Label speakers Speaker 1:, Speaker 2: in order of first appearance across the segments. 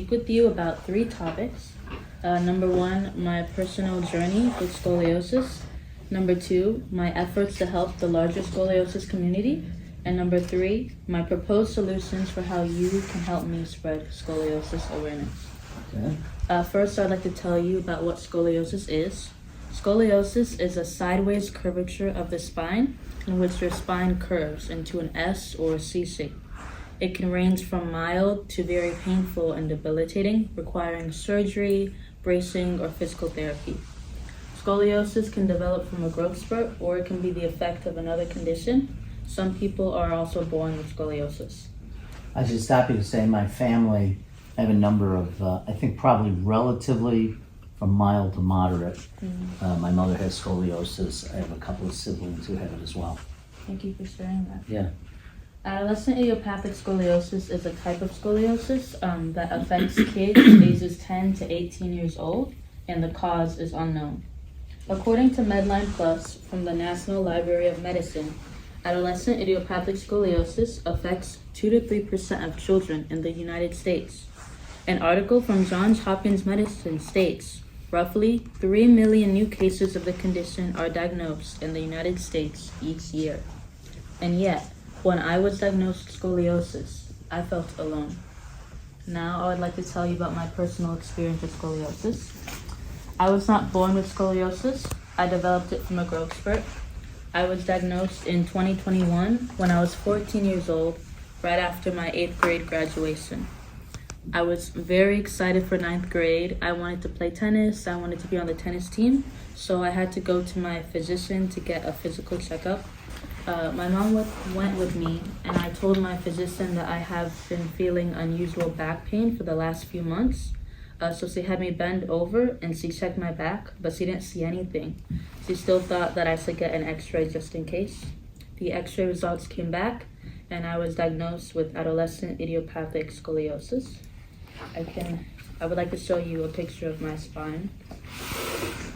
Speaker 1: speak with you about 3 topics. Number 1, my personal journey with scoliosis. Number 2, my efforts to help the larger scoliosis community. And number 3, my proposed solutions for how you can help me spread scoliosis awareness.
Speaker 2: Okay.
Speaker 1: First, I'd like to tell you about what scoliosis is. Scoliosis is a sideways curvature of the spine in which your spine curves into an S or a C shape. It can range from mild to very painful and debilitating, requiring surgery, bracing, or physical therapy. Scoliosis can develop from a growth spurt, or it can be the effect of another condition. Some people are also born with scoliosis.
Speaker 2: I should stop you to say my family, I have a number of, I think probably relatively from mild to moderate. My mother has scoliosis. I have a couple of siblings who have it as well.
Speaker 1: Thank you for sharing that.
Speaker 2: Yeah.
Speaker 1: Adolescent idiopathic scoliosis is a type of scoliosis that affects kids ages 10 to 18 years old, and the cause is unknown. According to Medline Plus from the National Library of Medicine, adolescent idiopathic scoliosis affects 2 to 3% of children in the United States. An article from Johns Hopkins Medicine states, roughly 3 million new cases of the condition are diagnosed in the United States each year. And yet, when I was diagnosed with scoliosis, I felt alone. Now I would like to tell you about my personal experience with scoliosis. I was not born with scoliosis. I developed it from a growth spurt. I was diagnosed in 2021 when I was 14 years old, right after my 8th grade graduation. I was very excited for 9th grade. I wanted to play tennis. I wanted to be on the tennis team. So I had to go to my physician to get a physical checkup. My mom went with me, and I told my physician that I have been feeling unusual back pain for the last few months. So she had me bend over, and she checked my back, but she didn't see anything. She still thought that I should get an x-ray just in case. The x-ray results came back, and I was diagnosed with adolescent idiopathic scoliosis. I would like to show you a picture of my spine.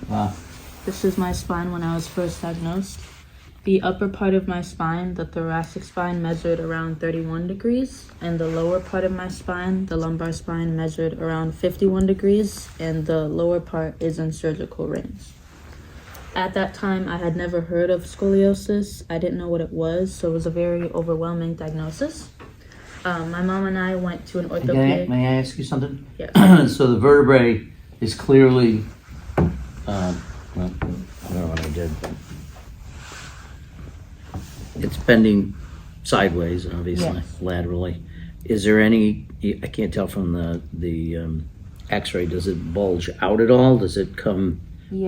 Speaker 2: Wow.
Speaker 1: This is my spine when I was first diagnosed. The upper part of my spine, the thoracic spine, measured around 31 degrees, and the lower part of my spine, the lumbar spine, measured around 51 degrees, and the lower part is in surgical range. At that time, I had never heard of scoliosis. I didn't know what it was, so it was a very overwhelming diagnosis. My mom and I went to an orthopedic...
Speaker 2: May I ask you something?
Speaker 1: Yeah.
Speaker 2: So the vertebrae is clearly, well, I don't know what I did, but it's bending sideways, obviously,
Speaker 1: Yes.
Speaker 2: laterally. Is there any, I can't tell from the x-ray, does it bulge out at all? Does it come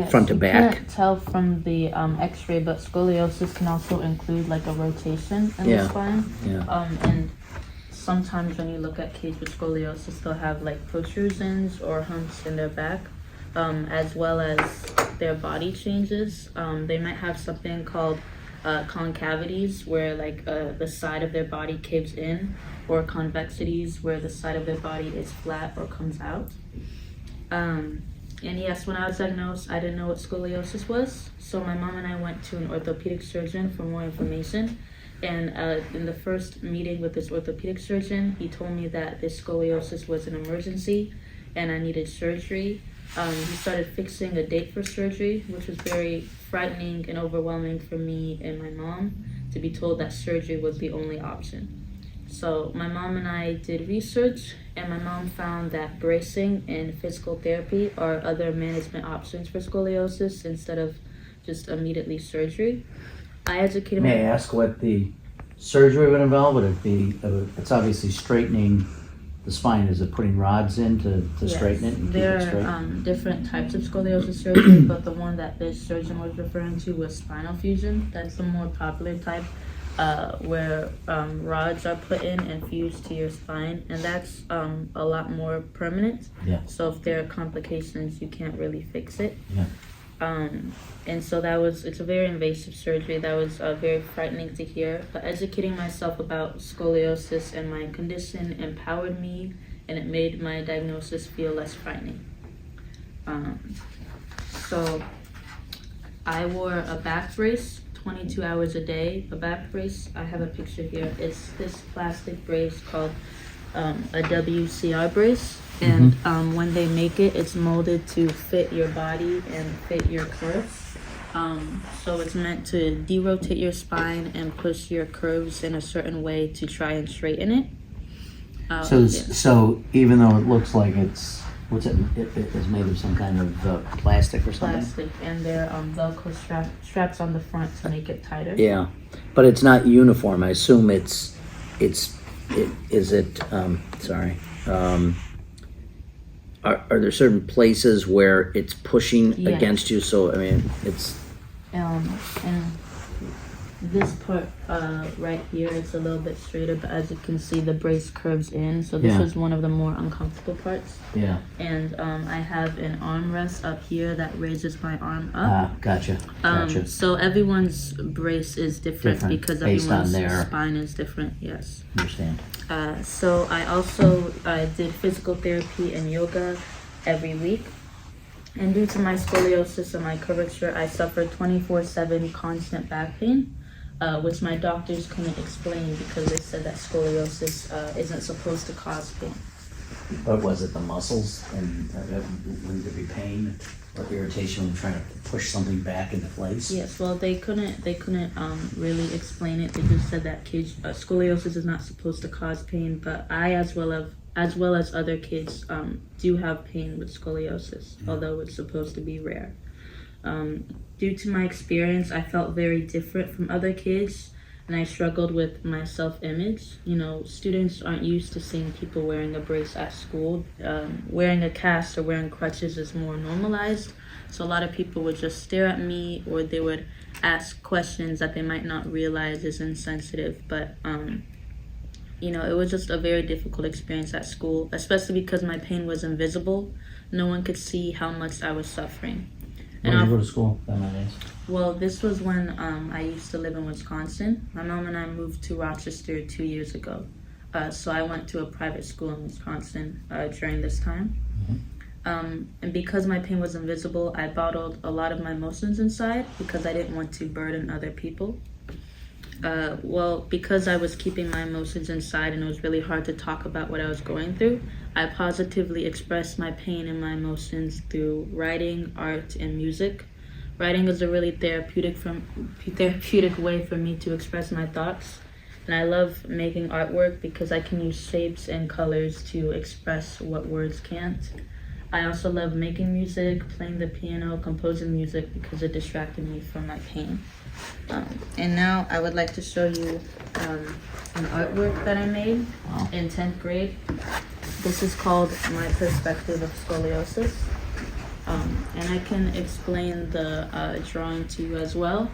Speaker 2: front to back?
Speaker 1: You can't tell from the x-ray, but scoliosis can also include like a rotation in the spine.
Speaker 2: Yeah.
Speaker 1: And sometimes when you look at kids with scoliosis, they'll have like protrusions or humps in their back, as well as their body changes. They might have something called concavities, where like the side of their body caves in, or convexities, where the side of their body is flat or comes out. And yes, when I was diagnosed, I didn't know what scoliosis was, so my mom and I went to an orthopedic surgeon for more information. And in the first meeting with this orthopedic surgeon, he told me that this scoliosis was an emergency and I needed surgery. He started fixing a date for surgery, which was very frightening and overwhelming for me and my mom, to be told that surgery was the only option. So my mom and I did research, and my mom found that bracing and physical therapy are other management options for scoliosis instead of just immediately surgery. I educated
Speaker 2: May I ask what the surgery would involve? Would it be, it's obviously straightening the spine. Is it putting rods in to straighten it and keep it straight?
Speaker 1: There are different types of scoliosis surgery, but the one that this surgeon was referring to was spinal fusion. That's the more popular type, where rods are put in and fused to your spine, and that's a lot more permanent.
Speaker 2: Yeah.
Speaker 1: So if there are complications, you can't really fix it.
Speaker 2: Yeah.
Speaker 1: And so it's a very invasive surgery. That was very frightening to hear. But educating myself about scoliosis and my condition empowered me, and it made my diagnosis feel less frightening. So I wore a back brace 22 hours a day. A back brace, I have a picture here. It's this plastic brace called a WCR brace. and when they make it, it's molded to fit your body and fit your curves. So it's meant to de-rotate your spine and push your curves in a certain way to try and straighten it.
Speaker 2: So even though it looks like it's it's made of some kind of plastic or something?
Speaker 1: Plastic, and there are Velcro straps on the front to make it tighter.
Speaker 2: Yeah, but it's not uniform. I assume are there certain places where it's pushing
Speaker 1: Yes.
Speaker 2: against you? So I mean, it's
Speaker 1: And this part right here is a little bit straighter, but as you can see, the brace curves in. So this
Speaker 2: Yeah.
Speaker 1: is one of the more uncomfortable parts.
Speaker 2: yeah.
Speaker 1: And I have an armrest up here that raises my arm up.
Speaker 2: Gotcha.
Speaker 1: So everyone's brace is different because
Speaker 2: based on
Speaker 1: everyone's
Speaker 2: their-
Speaker 1: spine is different. Yes.
Speaker 2: Understand.
Speaker 1: So I also did physical therapy and yoga every week. And due to my scoliosis and my curvature, I suffered 24/7 constant back pain, which my doctors couldn't explain because they said that scoliosis isn't supposed to cause pain.
Speaker 2: But was it the muscles, and wouldn't there be pain or irritation when trying to push something back into place?
Speaker 1: Yes, well, they couldn't really explain it. They just said that scoliosis is not supposed to cause pain, but I, as well as other kids, do have pain with scoliosis, although it's supposed to be rare. Due to my experience, I felt very different from other kids, and I struggled with my self-image. You know, students aren't used to seeing people wearing a brace at school. Wearing a cast or wearing crutches is more normalized, so a lot of people would just stare at me, or they would ask questions that they might not realize is insensitive, but you know, it was just a very difficult experience at school, especially because my pain was invisible. No one could see how much I was suffering.
Speaker 2: Where did you go to school?
Speaker 1: Well, this was when I used to live in Wisconsin. My mom and I moved to Rochester 2 years ago. So I went to a private school in Wisconsin during this time. And because my pain was invisible, I bottled a lot of my emotions inside because I didn't want to burden other people. Well, because I was keeping my emotions inside and it was really hard to talk about what I was going through, I positively expressed my pain and my emotions through writing, art, and music. Writing is a really therapeutic way for me to express my thoughts. And I love making artwork because I can use shapes and colors to express what words can't. I also love making music, playing the piano, composing music because it distracted me from my pain. And now I would like to show you an artwork that I made in 10th grade. This is called My Perspective of Scoliosis. And I can explain the drawing to you as well.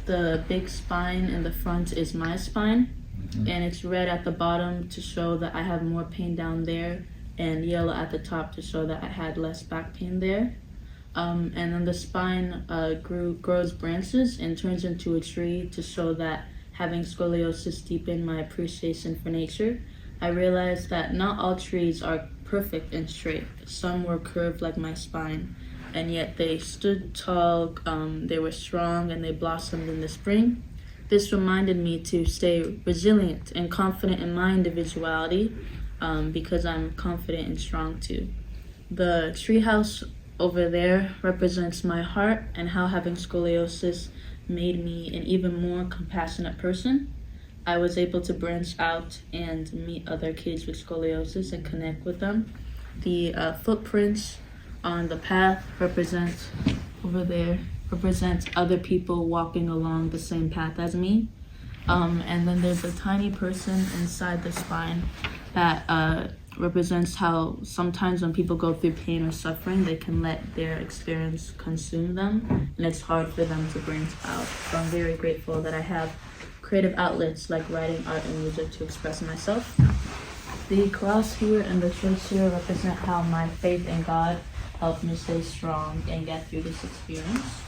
Speaker 1: The big spine in the front is my spine, and it's red at the bottom to show that I have more pain down there, and yellow at the top to show that I had less back pain there. And then the spine grows branches and turns into a tree to show that having scoliosis deepened my appreciation for nature. I realized that not all trees are perfect and straight. Some were curved like my spine, and yet they stood tall, they were strong, and they blossomed in the spring. This reminded me to stay resilient and confident in my individuality because I'm confident and strong too. The treehouse over there represents my heart and how having scoliosis made me an even more compassionate person. I was able to branch out and meet other kids with scoliosis and connect with them. The footprints on the path represent other people walking along the same path as me. And then there's a tiny person inside the spine that represents how sometimes when people go through pain or suffering, they can let their experience consume them, and it's hard for them to branch out. So I'm very grateful that I have creative outlets like writing, art, and music to express myself. The cross here and the church here represent how my faith in God helped me stay strong and get through this experience.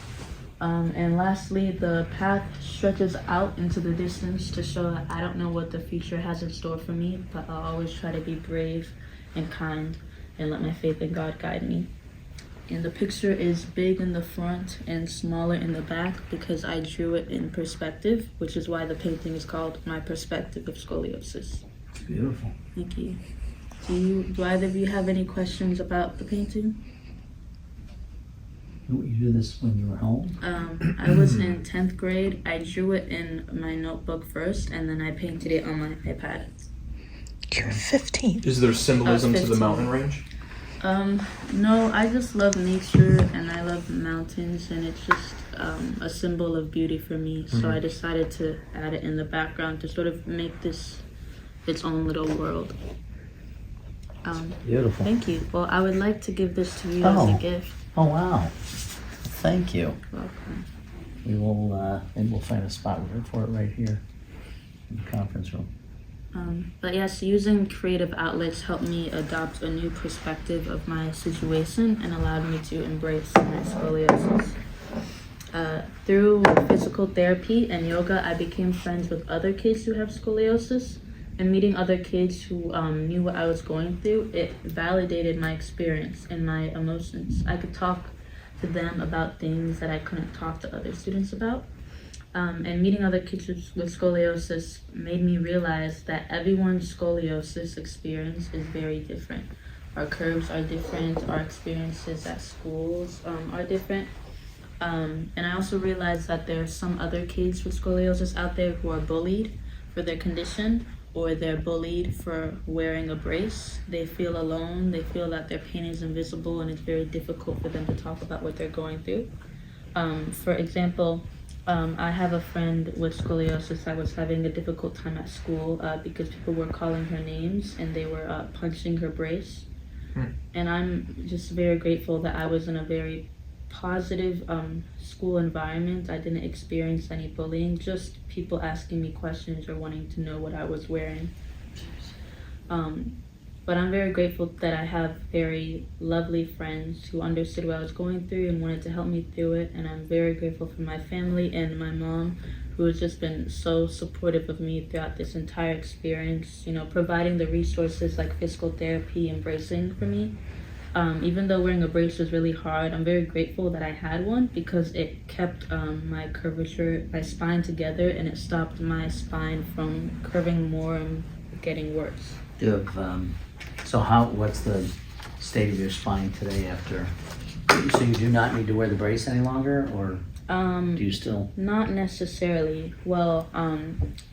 Speaker 1: And lastly, the path stretches out into the distance to show that I don't know what the future has in store for me, but I'll always try to be brave and kind and let my faith in God guide me. And the picture is big in the front and smaller in the back because I drew it in perspective, which is why the painting is called My Perspective of Scoliosis.
Speaker 2: It's beautiful.
Speaker 1: Thank you. Do either of you have any questions about the painting?
Speaker 2: You do this when you were home?
Speaker 1: I was in 10th grade. I drew it in my notebook first, and then I painted it on my iPad.
Speaker 3: You're 15.
Speaker 4: Is there symbolism to the
Speaker 1: 15.
Speaker 4: mountain range?
Speaker 1: No, I just love nature and I love mountains, and it's just a symbol of beauty for me. So I decided to add it in the background to sort of make this its own little world.
Speaker 2: Beautiful.
Speaker 1: Thank you. Well, I would like to give this to you as a gift.
Speaker 2: Oh, wow. Thank you.
Speaker 1: Welcome.
Speaker 2: We will, maybe we'll find a spot for it right here in the conference room.
Speaker 1: But yes, using creative outlets helped me adopt a new perspective of my situation and allowed me to embrace my scoliosis. Through physical therapy and yoga, I became friends with other kids who have scoliosis, and meeting other kids who knew what I was going through, it validated my experience and my emotions. I could talk to them about things that I couldn't talk to other students about. And meeting other kids with scoliosis made me realize that everyone's scoliosis experience is very different. Our curves are different, our experiences at schools are different. And I also realized that there are some other kids with scoliosis out there who are bullied for their condition, or they're bullied for wearing a brace. They feel alone, they feel that their pain is invisible, and it's very difficult for them to talk about what they're going through. For example, I have a friend with scoliosis that was having a difficult time at school because people were calling her names and they were punching her brace. And I'm just very grateful that I was in a very positive school environment. I didn't experience any bullying, just people asking me questions or wanting to know what I was wearing. But I'm very grateful that I have very lovely friends who understood what I was going through and wanted to help me through it. And I'm very grateful for my family and my mom, who has just been so supportive of me throughout this entire experience, you know, providing the resources like physical therapy and bracing for me. Even though wearing a brace was really hard, I'm very grateful that I had one because it kept my curvature, my spine together, and it stopped my spine from curving more and getting worse.
Speaker 2: Do you have, what's the state of your spine today after? So you do not need to wear the brace any longer, or do you still?
Speaker 1: Not necessarily. Well,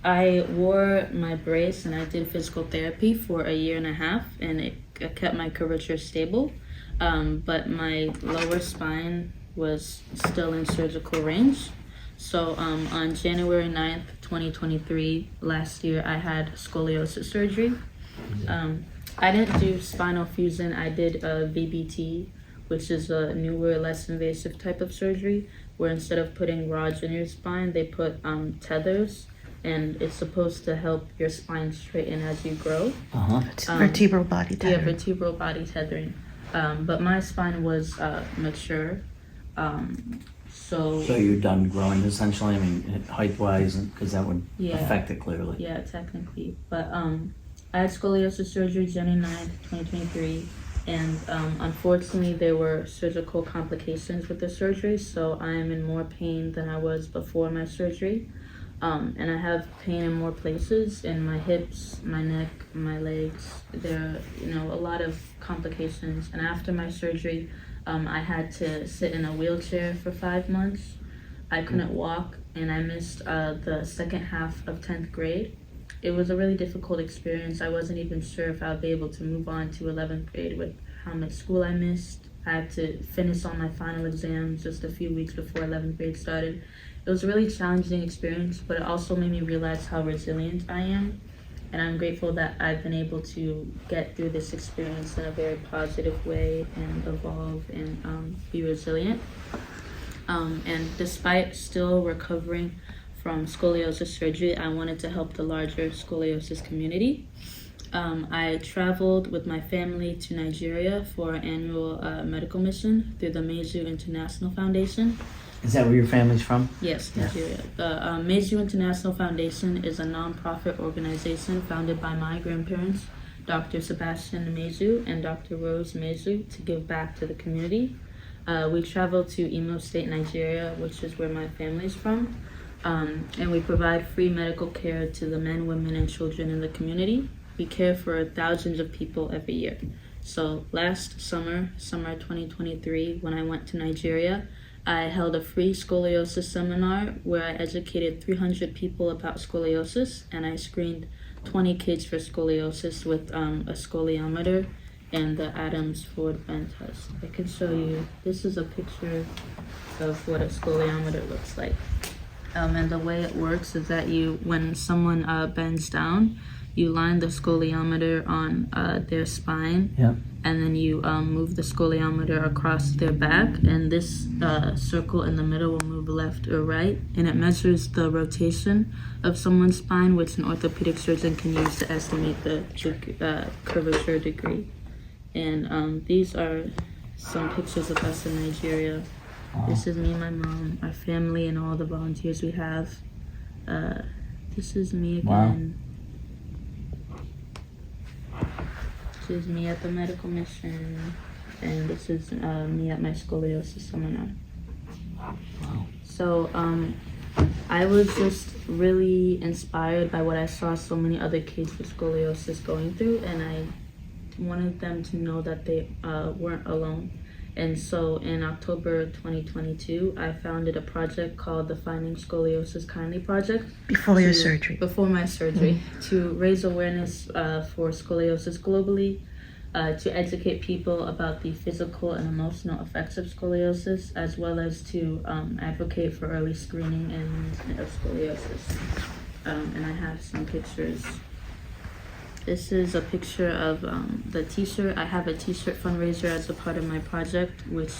Speaker 1: I wore my brace and I did physical therapy for 1.5 years, and it kept my curvature stable. But my lower spine was still in surgical range. So on January 9th, 2023, last year, I had scoliosis surgery. I didn't do spinal fusion. I did a VBT, which is a newer, less invasive type of surgery, where instead of putting rods in your spine, they put tethers, and it's supposed to help your spine straighten as you grow.
Speaker 3: Vertebral body tethering.
Speaker 1: Yeah, vertebral body tethering. But my spine was mature. So
Speaker 2: you're done growing essentially? I mean, height-wise, because that would affect it clearly.
Speaker 1: Yeah, technically. But I had scoliosis surgery January 9th, 2023. And unfortunately, there were surgical complications with the surgery, so I am in more pain than I was before my surgery. And I have pain in more places, in my hips, my neck, my legs. There are, a lot of complications. And after my surgery, I had to sit in a wheelchair for 5 months. I couldn't walk, and I missed the second half of 10th grade. It was a really difficult experience. I wasn't even sure if I would be able to move on to 11th grade with how much school I missed. I had to finish all my final exams just a few weeks before 11th grade started. It was a really challenging experience, but it also made me realize how resilient I am. And I'm grateful that I've been able to get through this experience in a very positive way and evolve and be resilient. And despite still recovering from scoliosis surgery, I wanted to help the larger scoliosis community. I traveled with my family to Nigeria for an annual medical mission through the Meju International Foundation.
Speaker 2: Is that where your family's from?
Speaker 1: Yes, Nigeria. The Meju International Foundation is a non-profit organization founded by my grandparents, Dr. Sebastian Meju and Dr. Rose Meju, to give back to the community. We traveled to Imo State, Nigeria, which is where my family's from. And we provide free medical care to the men, women, and children in the community. we care for thousands of people every year. So last summer 2023, when I went to Nigeria, I held a free scoliosis seminar where I educated 300 people about scoliosis, and I screened 20 kids for scoliosis with a scoliometer and the Adams Ford bend test. I can show you, this is a picture of what a scoliometer looks like. And the way it works is that when someone bends down, you line the scoliometer on their spine,
Speaker 2: Yeah.
Speaker 1: and then you move the scoliometer across their back, and this circle in the middle will move left or right, and it measures the rotation of someone's spine, which an orthopedic surgeon can use to estimate the curvature degree. And these are some pictures of us in Nigeria. This is me, my mom, our family, and all the volunteers we have. This is me again. This is me at the medical mission, and this is me at my scoliosis seminar.
Speaker 2: Wow.
Speaker 1: So I was just really inspired by what I saw so many other kids with scoliosis going through, and I wanted them to know that they weren't alone. And so in October 2022, I founded a project called the Finding Scoliosis Kindly Project.
Speaker 3: Before your surgery.
Speaker 1: Before my surgery, to raise awareness for scoliosis globally, to educate people about the physical and emotional effects of scoliosis, as well as to advocate for early screening and management of scoliosis. And I have some pictures. This is a picture of the t-shirt. I have a t-shirt fundraiser as a part of my project, which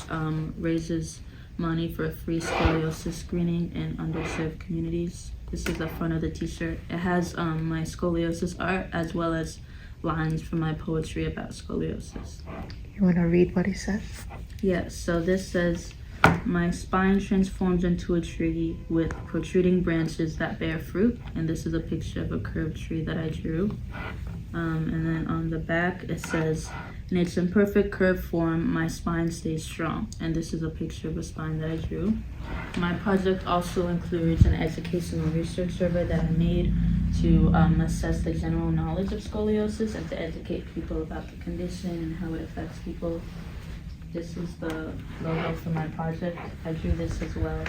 Speaker 1: raises money for free scoliosis screening in underserved communities. This is the front of the t-shirt. It has my scoliosis art as well as lines from my poetry about scoliosis.
Speaker 3: You want to read what he says?
Speaker 1: Yes, so this says, "My spine transforms into a tree with protruding branches that bear fruit." And this is a picture of a curved tree that I drew. And then on the back it says, "In its imperfect curved form, my spine stays strong." And this is a picture of a spine that I drew. My project also includes an educational research survey that I made to assess the general knowledge of scoliosis and to educate people about the condition and how it affects people. This is the logo for my project. I drew this as well.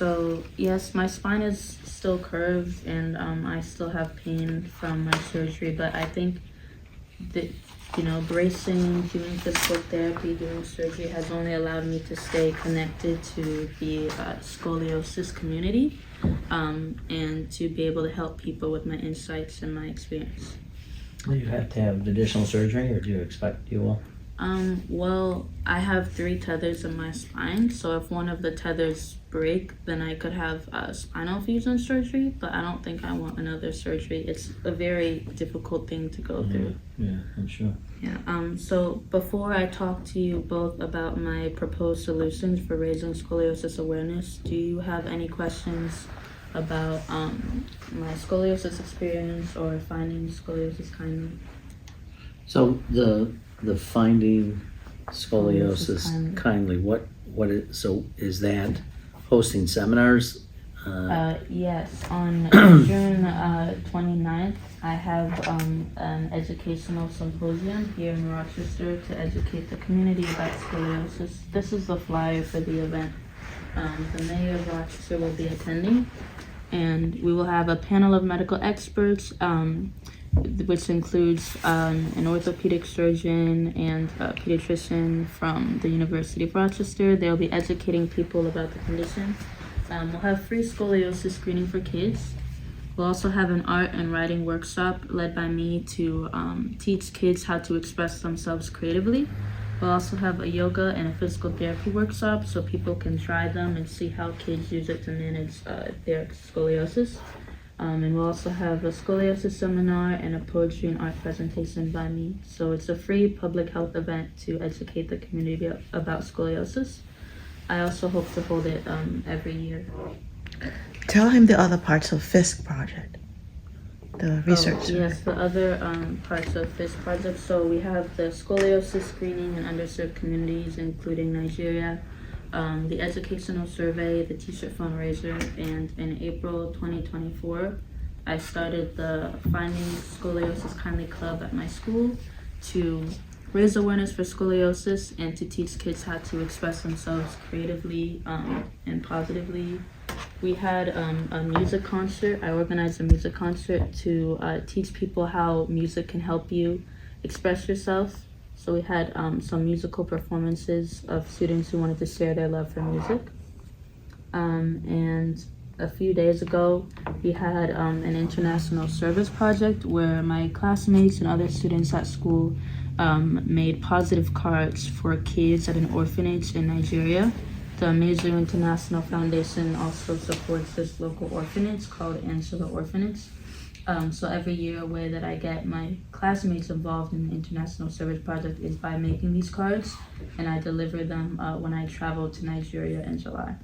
Speaker 1: So yes, my spine is still curved, and I still have pain from my surgery, but I think that, bracing, doing physical therapy, doing surgery has only allowed me to stay connected to the scoliosis community, and to be able to help people with my insights and my experience.
Speaker 2: Will you have to have additional surgery, or do you expect you will?
Speaker 1: Well, I have 3 tethers in my spine, so if one of the tethers break, then I could have spinal fusion surgery, but I don't think I want another surgery. It's a very difficult thing to go through.
Speaker 2: Yeah, I'm sure.
Speaker 1: Yeah. So before I talk to you both about my proposed solutions for raising scoliosis awareness, do you have any questions about my scoliosis experience or finding scoliosis kindly?
Speaker 2: So the Finding Scoliosis Kindly, what is that hosting seminars?
Speaker 1: Yes, on June 29th, I have an educational symposium here in Rochester to educate the community about scoliosis. This is the flyer for the event. The mayor of Rochester will be attending, and we will have a panel of medical experts, which includes an orthopedic surgeon and a pediatrician from the University of Rochester. They'll be educating people about the condition. We'll have free scoliosis screening for kids. We'll also have an art and writing workshop led by me to teach kids how to express themselves creatively. We'll also have a yoga and a physical therapy workshop so people can try them and see how kids use it to manage their scoliosis. And we'll also have a scoliosis seminar and a poetry and art presentation by me. So it's a free public health event to educate the community about scoliosis. I also hope to hold it every year.
Speaker 3: Tell him the other parts of FISC project, the research.
Speaker 1: Yes, the other parts of this project. So we have the scoliosis screening in underserved communities, including Nigeria. the educational survey, the t-shirt fundraiser, and in April 2024, I started the Finding Scoliosis Kindly Club at my school to raise awareness for scoliosis and to teach kids how to express themselves creatively and positively. We had a music concert. I organized a music concert to teach people how music can help you express yourself. So we had some musical performances of students who wanted to share their love for music. And a few days ago, we had an international service project where my classmates and other students at school made positive cards for kids at an orphanage in Nigeria. The Major International Foundation also supports this local orphanage called Angela Orphanage. So every year, a way that I get my classmates involved in the International Service Project is by making these cards, and I deliver them when I travel to Nigeria in July.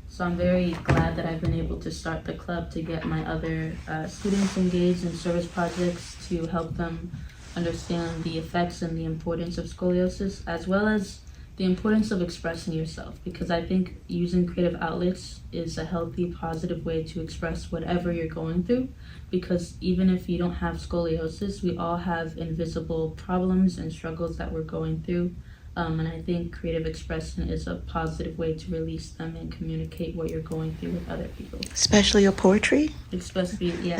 Speaker 1: So I'm very glad that I've been able to start the club to get my other students engaged in service projects to help them understand the effects and the importance of scoliosis, as well as the importance of expressing yourself, because I think using creative outlets is a healthy, positive way to express whatever you're going through, because even if you don't have scoliosis, we all have invisible problems and struggles that we're going through. And I think creative expression is a positive way to release them and communicate what you're going through with other people.
Speaker 3: Especially your poetry?
Speaker 1: Especially, yeah.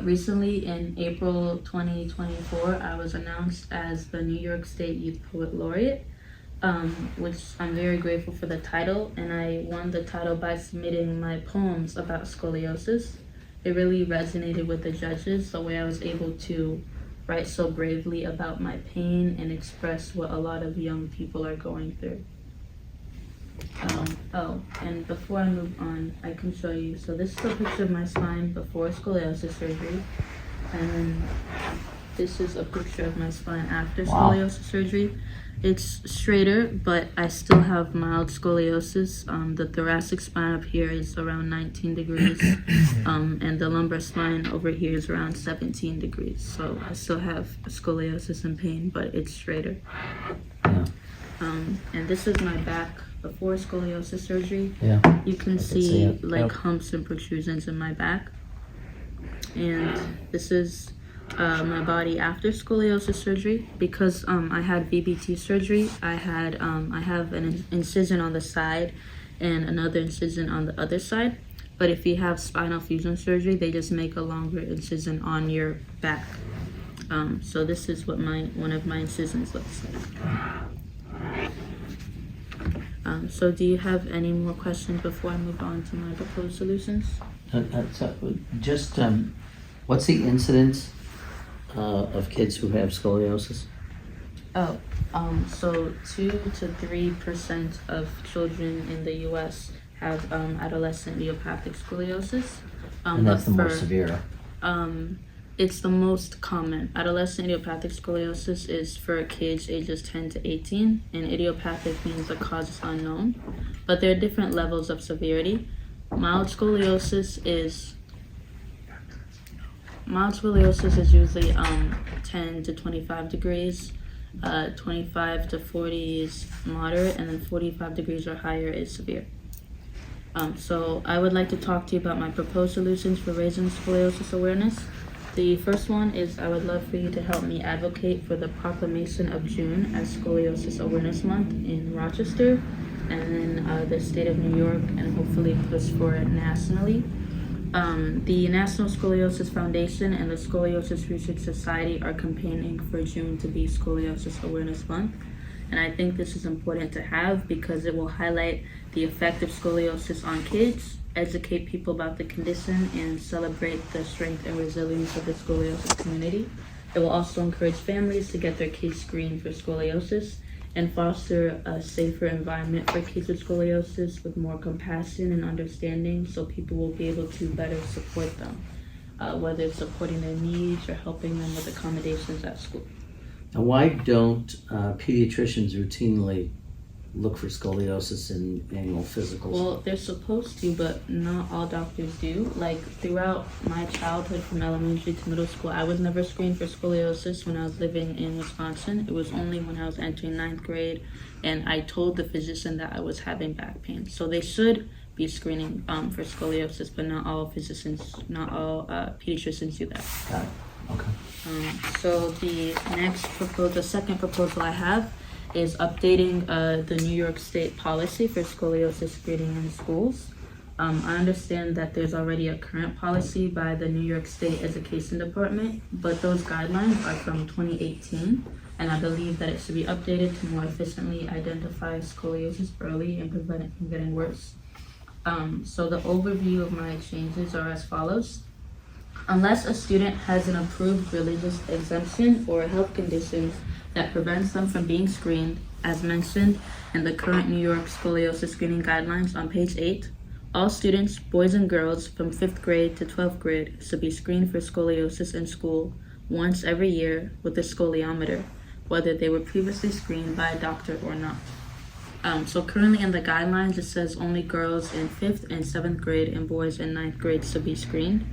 Speaker 1: Recently in April 2024, I was announced as the New York State Youth Poet Laureate, which I'm very grateful for the title, and I won the title by submitting my poems about scoliosis. It really resonated with the judges, the way I was able to write so bravely about my pain and express what a lot of young people are going through. And before I move on, I can show you. So this is a picture of my spine before scoliosis surgery, and then this is a picture of my spine after scoliosis surgery. It's straighter, but I still have mild scoliosis. The thoracic spine up here is around 19 degrees, and the lumbar spine over here is around 17 degrees. So I still have scoliosis and pain, but it's straighter.
Speaker 2: Yeah.
Speaker 1: And this is my back before scoliosis surgery.
Speaker 2: Yeah.
Speaker 1: You can see like humps and protrusions in my back. And this is my body after scoliosis surgery. Because I had VBT surgery, I have an incision on the side and another incision on the other side. But if you have spinal fusion surgery, they just make a longer incision on your back. So this is what one of my incisions looks like. So do you have any more questions before I move on to my proposed solutions?
Speaker 2: What's the incidence of kids who have scoliosis?
Speaker 1: So 2 to 3% of children in the U.S. have adolescent idiopathic scoliosis.
Speaker 2: And that's the more severe.
Speaker 1: It's the most common. Adolescent idiopathic scoliosis is for kids ages 10 to 18, and idiopathic means the cause is unknown. But there are different levels of severity. Mild scoliosis is usually 10 to 25 degrees. 25 to 40 is moderate, and then 45 degrees or higher is severe. So I would like to talk to you about my proposed solutions for raising scoliosis awareness. The first one is I would love for you to help me advocate for the proclamation of June as Scoliosis Awareness Month in Rochester, and then the state of New York, and hopefully push for it nationally. The National Scoliosis Foundation and the Scoliosis Research Society are campaigning for June to be Scoliosis Awareness Month. And I think this is important to have because it will highlight the effect of scoliosis on kids, educate people about the condition, and celebrate the strength and resilience of the scoliosis community. It will also encourage families to get their kids screened for scoliosis and foster a safer environment for kids with scoliosis with more compassion and understanding, so people will be able to better support them, whether it's supporting their needs or helping them with accommodations at school.
Speaker 2: Now, why don't pediatricians routinely look for scoliosis in annual physicals?
Speaker 1: Well, they're supposed to, but not all doctors do. Like, throughout my childhood from elementary to middle school, I was never screened for scoliosis when I was living in Wisconsin. It was only when I was entering ninth grade, and I told the physician that I was having back pain. So they should be screening for scoliosis, but not all physicians, not all pediatricians do that.
Speaker 2: Got it. Okay.
Speaker 1: So the second proposal I have is updating the New York State policy for scoliosis screening in schools. I understand that there's already a current policy by the New York State Education Department, but those guidelines are from 2018, and I believe that it should be updated to more efficiently identify scoliosis early and prevent it from getting worse. So the overview of my changes are as follows. Unless a student has an approved religious exemption or a health condition that prevents them from being screened, as mentioned in the current New York scoliosis screening guidelines on page 8, all students, boys and girls, from 5th grade to 12th grade should be screened for scoliosis in school once every year with a scoliometer, whether they were previously screened by a doctor or not. So currently in the guidelines, it says only girls in 5th and 7th grade and boys in 9th grade should be screened.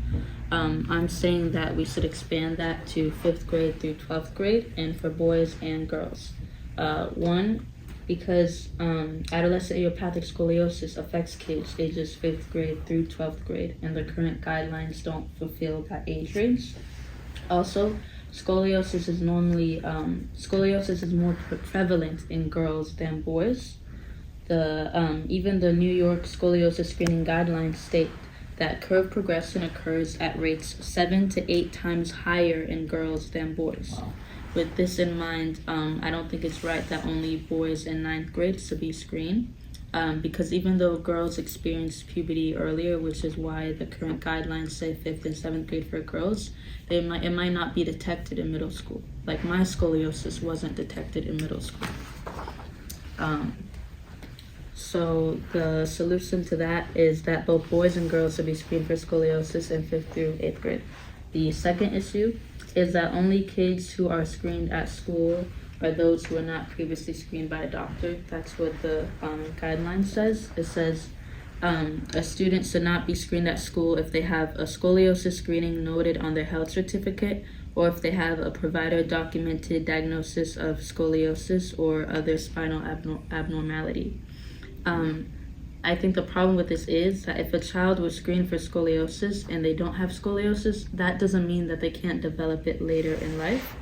Speaker 1: I'm saying that we should expand that to 5th grade through 12th grade and for boys and girls. One, because adolescent idiopathic scoliosis affects kids ages 5th grade through 12th grade, and the current guidelines don't fulfill that age range. Also, scoliosis is more prevalent in girls than boys. Even the New York scoliosis screening guidelines state that curve progression occurs at rates 7 to 8 times higher in girls than boys.
Speaker 2: Wow.
Speaker 1: With this in mind, I don't think it's right that only boys in 9th grade should be screened, because even though girls experience puberty earlier, which is why the current guidelines say 5th and 7th grade for girls, it might not be detected in middle school. Like my scoliosis wasn't detected in middle school. So the solution to that is that both boys and girls should be screened for scoliosis in 5th through 8th grade. The second issue is that only kids who are screened at school are those who are not previously screened by a doctor. That's what the guideline says. It says a student should not be screened at school if they have a scoliosis screening noted on their health certificate, or if they have a provider-documented diagnosis of scoliosis or other spinal abnormality. I think the problem with this is that if a child was screened for scoliosis and they don't have scoliosis, that doesn't mean that they can't develop it later in life.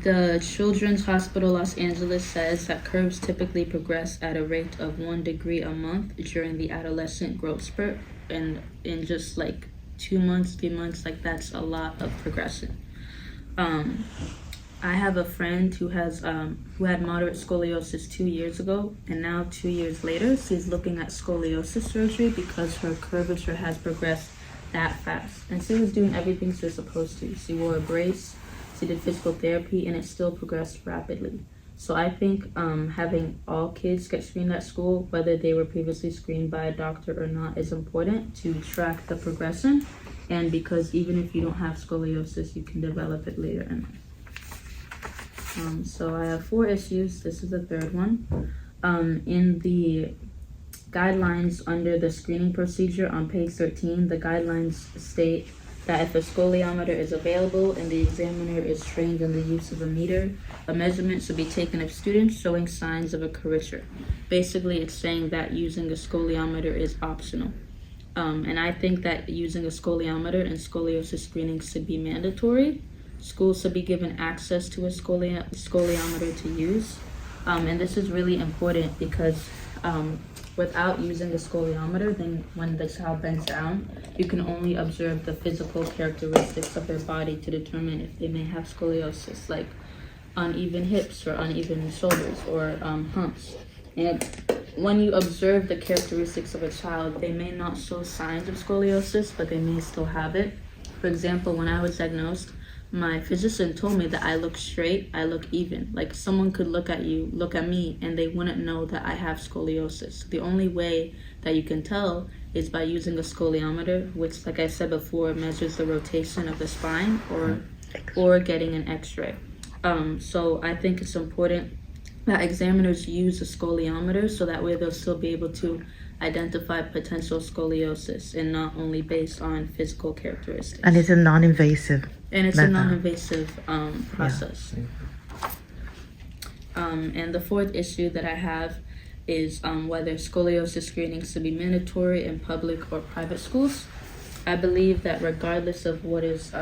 Speaker 1: The Children's Hospital Los Angeles says that curves typically progress at a rate of 1 degree a month during the adolescent growth spurt, and in just like 2 months, 3 months, like that's a lot of progression. I have a friend who had moderate scoliosis 2 years ago, and now 2 years later, she's looking at scoliosis surgery because her curvature has progressed that fast. And she was doing everything she was supposed to. She wore a brace, she did physical therapy, and it still progressed rapidly. So I think having all kids get screened at school, whether they were previously screened by a doctor or not, is important to track the progression. And because even if you don't have scoliosis, you can develop it later in life. So I have 4 issues. This is the third one. In the guidelines under the screening procedure on page 13, the guidelines state that if a scoliometer is available and the examiner is trained in the use of a meter, a measurement should be taken of students showing signs of a curvature. Basically, it's saying that using a scoliometer is optional. And I think that using a scoliometer and scoliosis screening should be mandatory. Schools should be given access to a scoliometer to use. And this is really important because without using a scoliometer, then when the child bends down, you can only observe the physical characteristics of their body to determine if they may have scoliosis, like uneven hips or uneven shoulders or humps. And when you observe the characteristics of a child, they may not show signs of scoliosis, but they may still have it. For example, when I was diagnosed, my physician told me that I look straight, I look even. Like someone could look at me, and they wouldn't know that I have scoliosis. The only way that you can tell is by using a scoliometer, which, like I said before, measures the rotation of the spine, or getting an x-ray. So I think it's important that examiners use a scoliometer so that way they'll still be able to identify potential scoliosis and not only based on physical characteristics.
Speaker 3: And it's a non-invasive.
Speaker 1: And it's a
Speaker 3: method.
Speaker 1: non-invasive process. And the fourth issue that I have is whether scoliosis screenings should be mandatory in public or private schools. I believe that regardless of what is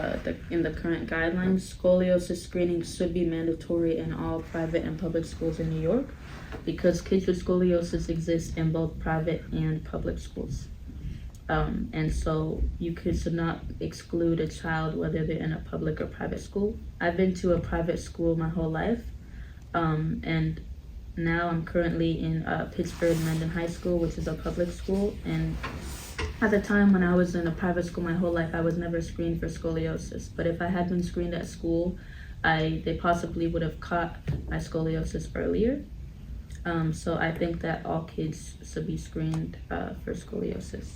Speaker 1: in the current guidelines, scoliosis screenings should be mandatory in all private and public schools in New York because kids with scoliosis exist in both private and public schools. And so you should not exclude a child whether they're in a public or private school. I've been to a private school my whole life, and now I'm currently in Pittsburgh Mendon High School, which is a public school, and at the time when I was in a private school my whole life, I was never screened for scoliosis. But if I had been screened at school, they possibly would have caught my scoliosis earlier. So I think that all kids should be screened for scoliosis.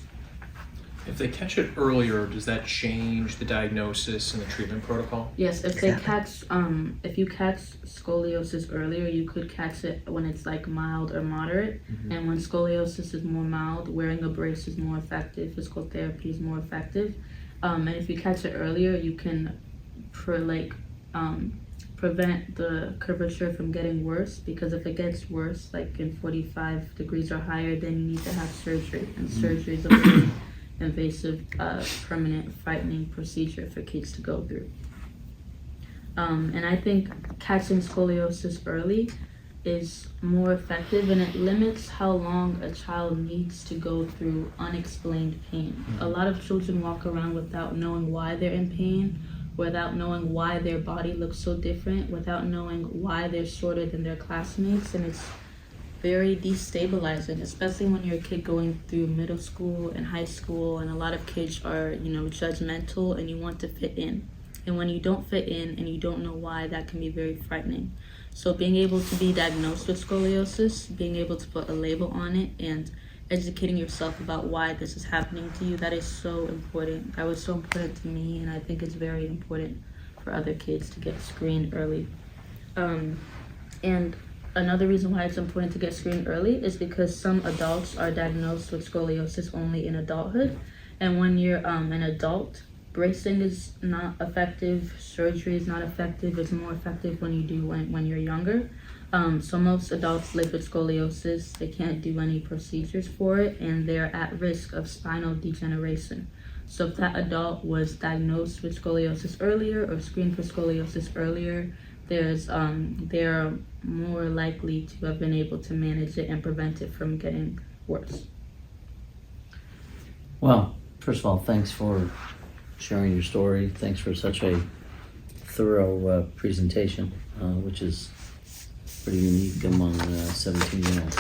Speaker 4: If they catch it earlier, does that change the diagnosis and the treatment protocol?
Speaker 1: Yes, if you catch scoliosis earlier, you could catch it when it's like mild or moderate. And when scoliosis is more mild, wearing a brace is more effective, physical therapy is more effective. And if you catch it earlier, you can prevent the curvature from getting worse, because if it gets worse, like in 45 degrees or higher, then you need to have surgery. And surgery is a very invasive, permanent, frightening procedure for kids to go through. And I think catching scoliosis early is more effective, and it limits how long a child needs to go through unexplained pain. A lot of children walk around without knowing why they're in pain, without knowing why their body looks so different, without knowing why they're shorter than their classmates, and it's very destabilizing, especially when you're a kid going through middle school and high school, and a lot of kids are, judgmental and you want to fit in. And when you don't fit in and you don't know why, that can be very frightening. So being able to be diagnosed with scoliosis, being able to put a label on it, and educating yourself about why this is happening to you, that is so important. That was so important to me, and I think it's very important for other kids to get screened early. And another reason why it's important to get screened early is because some adults are diagnosed with scoliosis only in adulthood. And when you're an adult, bracing is not effective, surgery is not effective. It's more effective when you do when you're younger. So most adults live with scoliosis. They can't do any procedures for it, and they're at risk of spinal degeneration. So if that adult was diagnosed with scoliosis earlier or screened for scoliosis earlier, they're more likely to have been able to manage it and prevent it from getting worse.
Speaker 2: Well, first of all, thanks for sharing your story. Thanks for such a thorough presentation, which is pretty unique among 17-year-olds.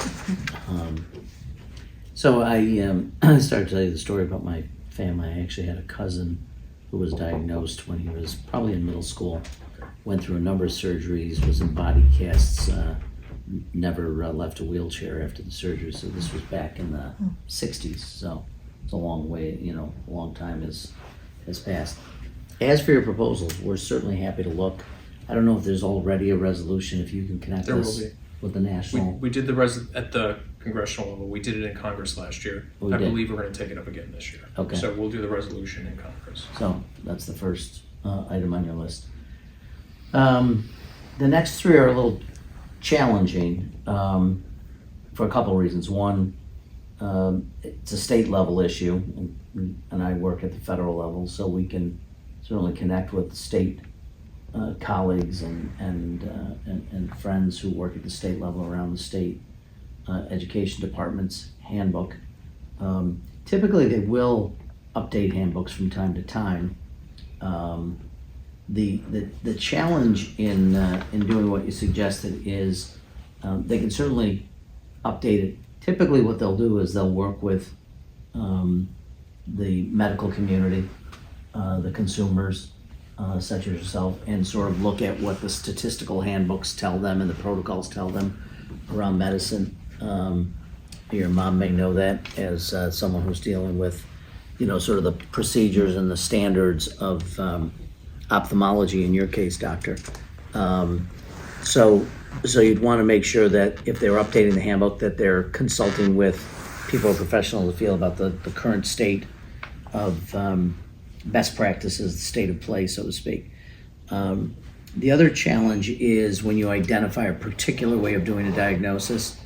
Speaker 2: So I started to tell you the story about my family. I actually had a cousin who was diagnosed when he was probably in middle school, went through a number of surgeries, was in body casts, never left a wheelchair after the surgery. So this was back in the 60s. So it's a long way, a long time has passed. As for your proposals, we're certainly happy to look. I don't know if there's already a resolution, if you can connect
Speaker 4: There
Speaker 2: this
Speaker 4: will be.
Speaker 2: with the national.
Speaker 4: We did at the congressional level. We did it in Congress last year.
Speaker 2: We
Speaker 4: I
Speaker 2: did.
Speaker 4: believe we're going to take it up again this year.
Speaker 2: Okay.
Speaker 4: So we'll do the resolution in Congress.
Speaker 2: So that's the first item on your list. The next three are a little challenging for a couple of reasons. One, it's a state level issue, and I work at the federal level, so we can certainly connect with the state colleagues and friends who work at the state level around the state education department's handbook. Typically, they will update handbooks from time to time. The challenge in doing what you suggested is they can certainly update it. Typically, what they'll do is they'll work with the medical community, the consumers, such as yourself, and sort of look at what the statistical handbooks tell them and the protocols tell them around medicine. Your mom may know that as someone who's dealing with, sort of the procedures and the standards of ophthalmology in your case, doctor. So So you'd want to make sure that if they're updating the handbook, that they're consulting with people or professionals to feel about the current state of best practices, the state of play, so to speak. The other challenge is when you identify a particular way of doing a diagnosis,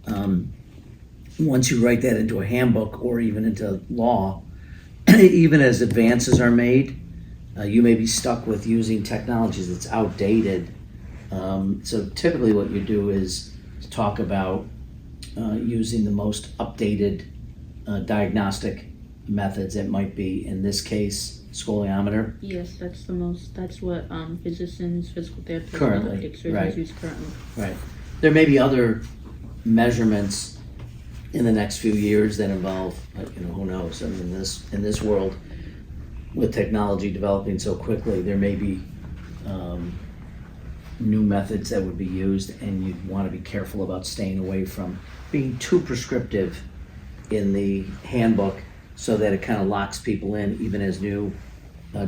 Speaker 2: once you write that into a handbook or even into law, even as advances are made, you may be stuck with using technologies that's outdated. So typically what you do is talk about using the most updated diagnostic methods. It might be, in this case, scoliometer.
Speaker 1: Yes, that's what physicians, physical therapists,
Speaker 2: Currently,
Speaker 1: orthopedic surgeons
Speaker 2: right.
Speaker 1: use currently.
Speaker 2: Right. There may be other measurements in the next few years that involve, who knows? I mean, in this world, with technology developing so quickly, there may be new methods that would be used, and you'd want to be careful about staying away from being too prescriptive in the handbook so that it kind of locks people in, even as new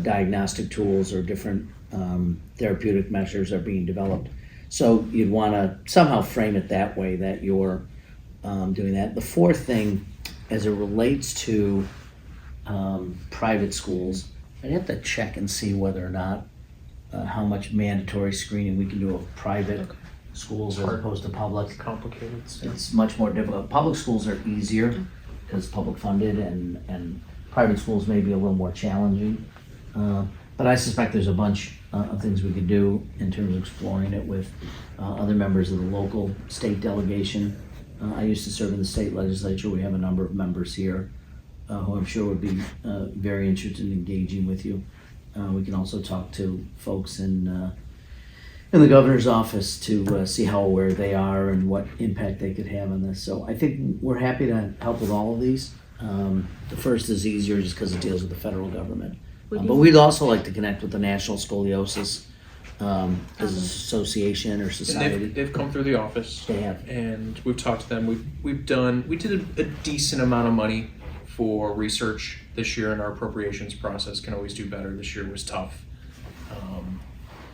Speaker 2: diagnostic tools or different therapeutic measures are being developed. So you'd want to somehow frame it that way, that you're doing that. The fourth thing, as it relates to private schools, I'd have to check and see whether or not how much mandatory screening we can do of private schools as opposed to public.
Speaker 4: Complicated stuff.
Speaker 2: It's much more difficult. Public schools are easier because public funded, and private schools may be a little more challenging. But I suspect there's a bunch of things we could do in terms of exploring it with other members of the local state delegation. I used to serve in the state legislature. We have a number of members here who I'm sure would be very interested in engaging with you. We can also talk to folks in the governor's office to see how aware they are and what impact they could have on this. So I think we're happy to help with all of these. The first is easier just because it deals with the federal government. But we'd also like to connect with the National Scoliosis Association or
Speaker 4: And
Speaker 2: Society.
Speaker 4: they've come through the office.
Speaker 2: They have.
Speaker 4: And we've talked to them. We did a decent amount of money for research this year, and our appropriations process can always do better. This year was tough. I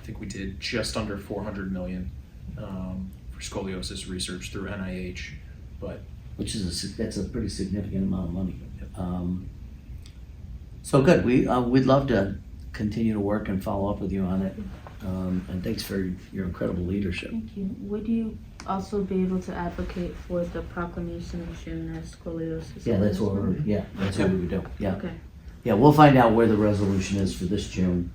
Speaker 4: think we did just under 400 million for scoliosis research through NIH, but
Speaker 2: That's a pretty significant amount of money. So good. We'd love to continue to work and follow up with you on it. And thanks for your incredible leadership.
Speaker 1: Thank you. Would you also be able to advocate for the proclamation of June as Scoliosis?
Speaker 2: Yeah, that's what
Speaker 1: Awareness
Speaker 2: that's what we would do. Yeah.
Speaker 1: Month? Okay.
Speaker 2: Yeah, we'll find out where the resolution is for this June.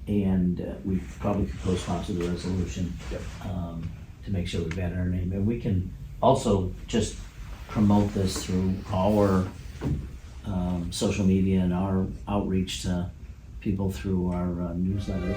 Speaker 2: And we probably could co-sponsor the resolution to make sure we've added our name. And we can also just promote this through our social media and our outreach to people through our newsletter.